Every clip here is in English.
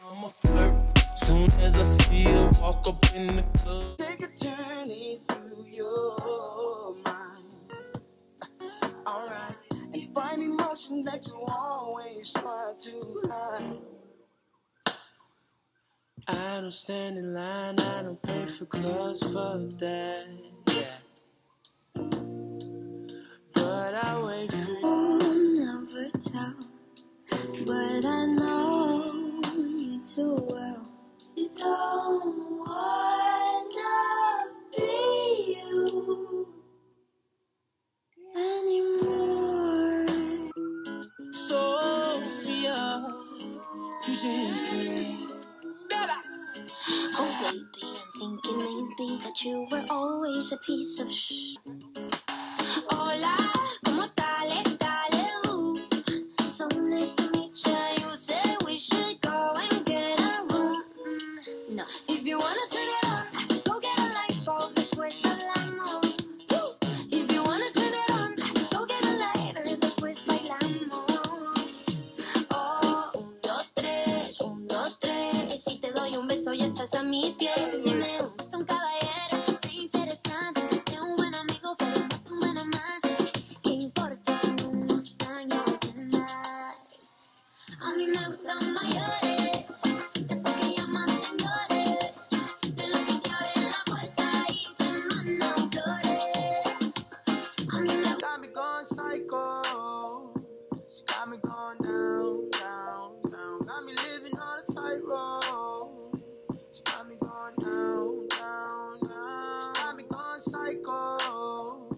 I'm a flirt. Soon as I see her walk up in the club. Take a journey through your mind. Alright. And find emotion that you always try to hide. I don't stand in line, I don't pay for clothes for that. Yeah. But I wait for you. I'll never tell, but I know you too well. You don't wanna be you anymore. Sophia, future history. Oh baby, I'm thinking maybe that you were always a piece of shh. Hola, ¿cómo tal? So nice to meet you. You said we should go and get a room. No, if you wanna turn it on, go get a light bulb. Después hablamos. If you wanna turn it on, go get a lighter. Después bailamos. Oh, un, dos, tres. Si te doy un beso ya estás a mis pies. Si me gusta un caballero que sea interesante, que sea un buen amigo, pero no es un buen amante. Que importan unos años de más. A mí me gustan mayores, que sé que llaman señores, de los que te abren la puerta y te mandan flores. A mí me Got me going psycho. She got me going down, down, down. Got me living on a tightrope. She got me going down, down, down. Got me going psycho.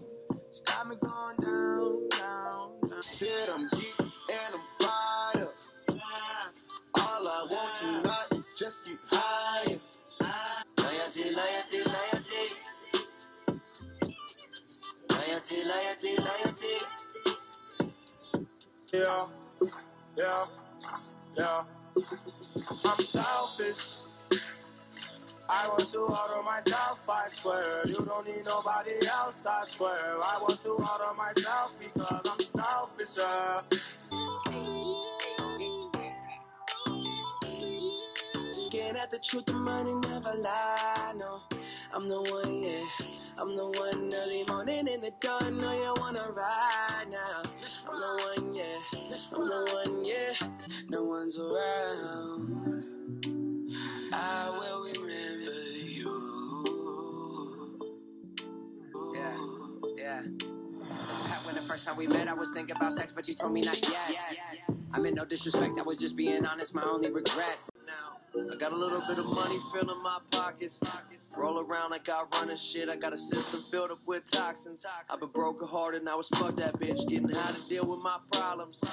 She got me going down, down, down. Said I'm deep and I'm fired up. All I want tonight, just get higher. Loyalty, loyalty, loyalty. Loyalty, loyalty, loyalty. Yeah, yeah, yeah. I'm selfish. I want to order myself, I swear. You don't need nobody else, I swear. I want to order myself because I'm selfish. Getting at the truth, the money never lie, no. I'm the one, yeah. I'm the one early morning in the dawn. Know you wanna ride now. I'm the one, yeah. I'm the one, yeah. No one's around. I will remember you. Yeah, yeah. When the first time we met, I was thinking about sex, but you told me not yet. I meant no disrespect, I was just being honest, my only regret. Now, I got a little bit of money filling my pockets. Roll around like I run and shit. I got a system filled up with toxins. I've been broken hearted, now it's fuck that bitch. Getting how to deal with my problems.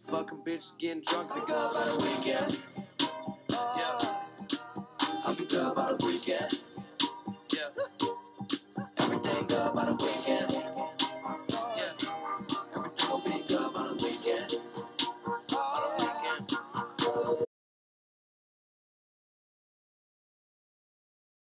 Fucking bitch, getting drunk to go by the weekend.